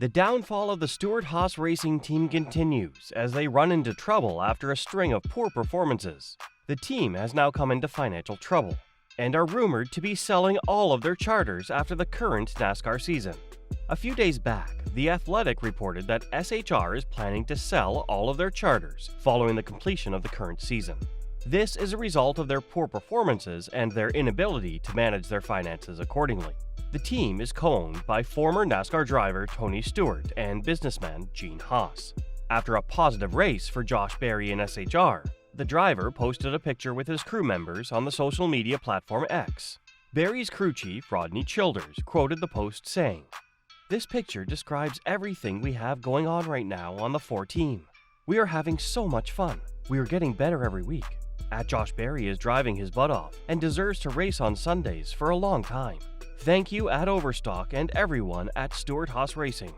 The downfall of the Stewart Haas Racing team continues as they run into trouble after a string of poor performances. The team has now come into financial trouble and are rumored to be selling all of their charters after the current NASCAR season. A few days back, The Athletic reported that SHR is planning to sell all of their charters following the completion of the current season. This is a result of their poor performances and their inability to manage their finances accordingly. The team is co-owned by former NASCAR driver Tony Stewart and businessman Stewart Haas. After a positive race for Josh Berry in SHR, the driver posted a picture with his crew members on the social media platform X. Berry's crew chief, Rodney Childers, quoted the post saying, "This picture describes everything we have going on right now on the 4 team. We are having so much fun. We are getting better every week. Josh Berry is driving his butt off and deserves to race on Sundays for a long time. Thank you Overstock and everyone at Stewart Haas Racing."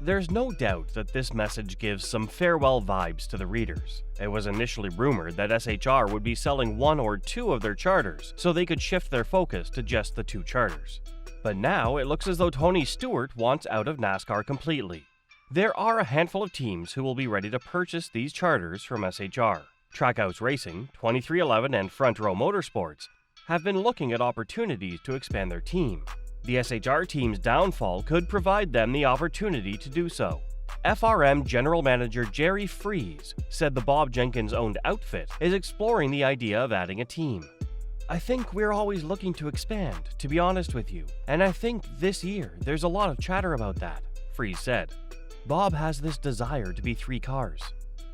There's no doubt that this message gives some farewell vibes to the readers. It was initially rumored that SHR would be selling 1 or 2 of their charters so they could shift their focus to just the 2 charters. But now it looks as though Tony Stewart wants out of NASCAR completely. There are a handful of teams who will be ready to purchase these charters from SHR. Trackhouse Racing, 23XI, and Front Row Motorsports have been looking at opportunities to expand their team. The SHR team's downfall could provide them the opportunity to do so. FRM General Manager Jerry Freese said the Bob Jenkins-owned outfit is exploring the idea of adding a team. "I think we're always looking to expand, to be honest with you, and I think this year there's a lot of chatter about that," Freese said. "Bob has this desire to be 3 cars.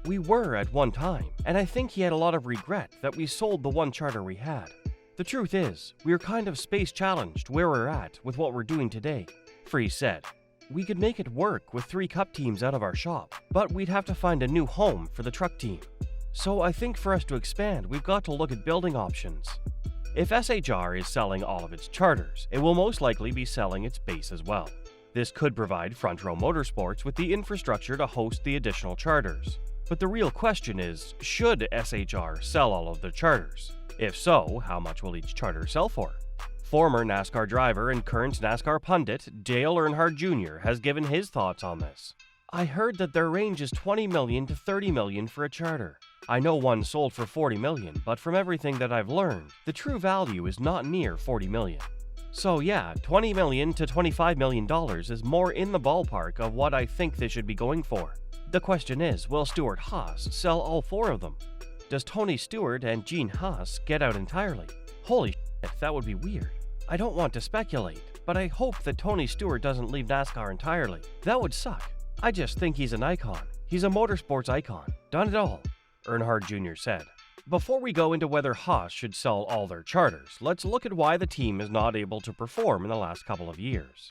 We were at one time, and I think he had a lot of regret that we sold the 1 charter we had. The truth is, we're kind of space challenged where we're at with what we're doing today," Freese said. "We could make it work with 3 cup teams out of our shop, but we'd have to find a new home for the truck team. So I think for us to expand, we've got to look at building options." If SHR is selling all of its charters, it will most likely be selling its base as well. This could provide Front Row Motorsports with the infrastructure to host the additional charters. But the real question is, should SHR sell all of their charters? If so, how much will each charter sell for? Former NASCAR driver and current NASCAR pundit Dale Earnhardt Jr. has given his thoughts on this. "I heard that their range is $20 million to $30 million for a charter. I know one sold for $40 million, but from everything that I've learned, the true value is not near $40 million. So yeah, $20 million to $25 million is more in the ballpark of what I think they should be going for. The question is, will Stewart Haas sell all 4 of them? Does Tony Stewart and Stewart Haas get out entirely? Holy shit, that would be weird. I don't want to speculate, but I hope that Tony Stewart doesn't leave NASCAR entirely. That would suck. I just think he's an icon. He's a motorsports icon. Done it all," Earnhardt Jr. said. Before we go into whether Haas should sell all their charters, let's look at why the team is not able to perform in the last couple of years.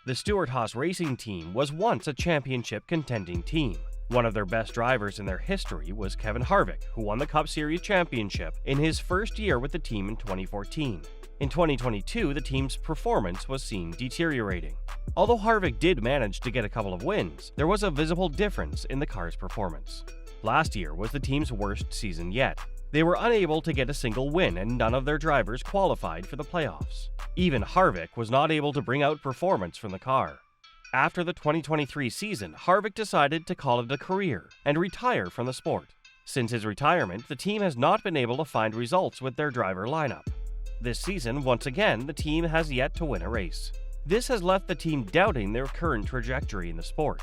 The Stewart Haas Racing team was once a championship contending team. One of their best drivers in their history was Kevin Harvick, who won the Cup Series championship in his first year with the team in 2014. In 2022, the team's performance was seen deteriorating. Although Harvick did manage to get a couple of wins, there was a visible difference in the car's performance. Last year was the team's worst season yet. They were unable to get a single win, and none of their drivers qualified for the playoffs. Even Harvick was not able to bring out performance from the car. After the 2023 season, Harvick decided to call it a career and retire from the sport. Since his retirement, the team has not been able to find results with their driver lineup. This season, once again, the team has yet to win a race. This has left the team doubting their current trajectory in the sport.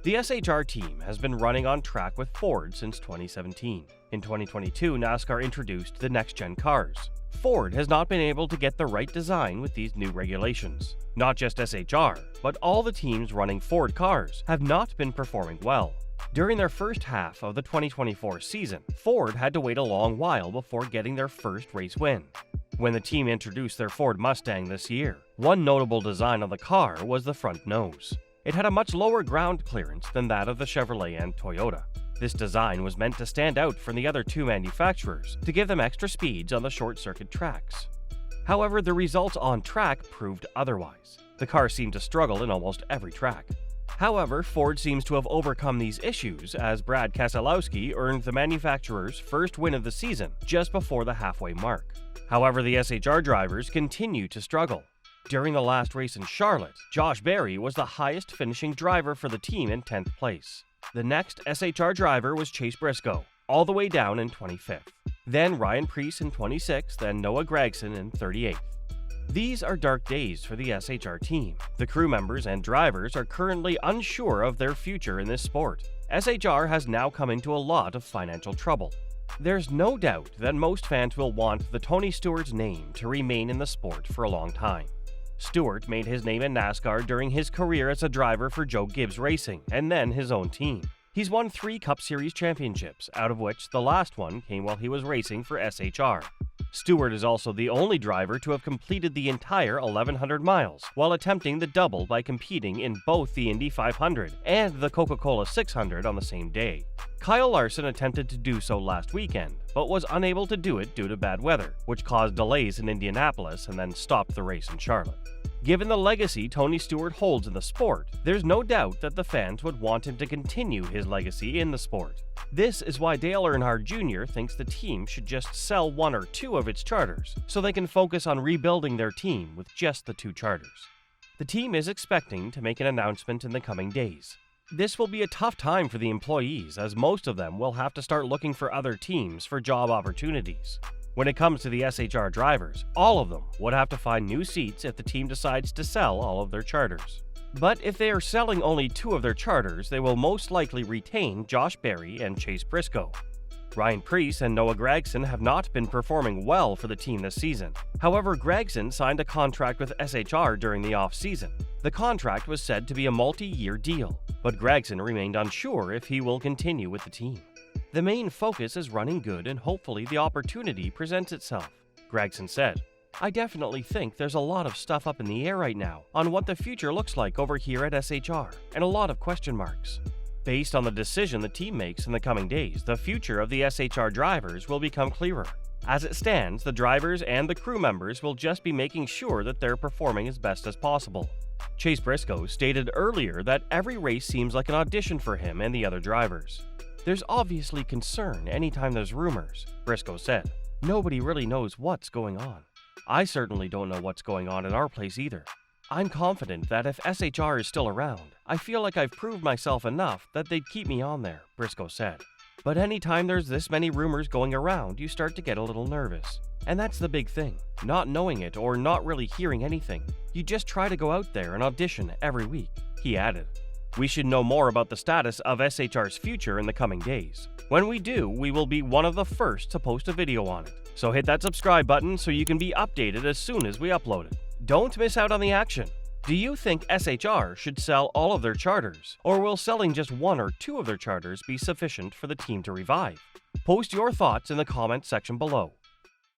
The SHR team has been running on track with Ford since 2017. In 2022, NASCAR introduced the next-gen cars. Ford has not been able to get the right design with these new regulations. Not just SHR, but all the teams running Ford cars have not been performing well. During their first half of the 2024 season, Ford had to wait a long while before getting their first race win. When the team introduced their Ford Mustang this year, one notable design on the car was the front nose. It had a much lower ground clearance than that of the Chevrolet and Toyota. This design was meant to stand out from the other 2 manufacturers to give them extra speeds on the short-circuit tracks. However, the results on track proved otherwise. The car seemed to struggle in almost every track. However, Ford seems to have overcome these issues as Brad Keselowski earned the manufacturer's first win of the season just before the halfway mark. However, the SHR drivers continue to struggle. During the last race in Charlotte, Josh Berry was the highest finishing driver for the team in 10th place. The next SHR driver was Chase Briscoe, all the way down in 25th. Then Ryan Preece in 26th and Noah Gragson in 38th. These are dark days for the SHR team. The crew members and drivers are currently unsure of their future in this sport. SHR has now come into a lot of financial trouble. There's no doubt that most fans will want the Tony Stewart's name to remain in the sport for a long time. Stewart made his name in NASCAR during his career as a driver for Joe Gibbs Racing and then his own team. He's won 3 Cup Series championships, out of which the last one came while he was racing for SHR. Stewart is also the only driver to have completed the entire 1,100 miles while attempting the double by competing in both the Indy 500 and the Coca-Cola 600 on the same day. Kyle Larson attempted to do so last weekend, but was unable to do it due to bad weather, which caused delays in Indianapolis and then stopped the race in Charlotte. Given the legacy Tony Stewart holds in the sport, there's no doubt that the fans would want him to continue his legacy in the sport. This is why Dale Earnhardt Jr. thinks the team should just sell 1 or 2 of its charters, so they can focus on rebuilding their team with just the 2 charters. The team is expecting to make an announcement in the coming days. This will be a tough time for the employees, as most of them will have to start looking for other teams for job opportunities. When it comes to the SHR drivers, all of them would have to find new seats if the team decides to sell all of their charters. But if they are selling only 2 of their charters, they will most likely retain Josh Berry and Chase Briscoe. Ryan Preece and Noah Gragson have not been performing well for the team this season. However, Gragson signed a contract with SHR during the off-season. The contract was said to be a multi-year deal, but Gragson remained unsure if he will continue with the team. The main focus is running good and hopefully the opportunity presents itself, Gragson said. I definitely think there's a lot of stuff up in the air right now on what the future looks like over here at SHR, and a lot of question marks. Based on the decision the team makes in the coming days, the future of the SHR drivers will become clearer. As it stands, the drivers and the crew members will just be making sure that they're performing as best as possible. Chase Briscoe stated earlier that every race seems like an audition for him and the other drivers. There's obviously concern anytime there's rumors, Briscoe said. Nobody really knows what's going on. I certainly don't know what's going on at our place either. I'm confident that if SHR is still around, I feel like I've proved myself enough that they'd keep me on there, Briscoe said. But anytime there's this many rumors going around, you start to get a little nervous. And that's the big thing, not knowing it or not really hearing anything. You just try to go out there and audition every week, he added. We should know more about the status of SHR's future in the coming days. When we do, we will be one of the first to post a video on it. So hit that subscribe button so you can be updated as soon as we upload it. Don't miss out on the action. Do you think SHR should sell all of their charters, or will selling just 1 or 2 of their charters be sufficient for the team to revive? Post your thoughts in the comments section below.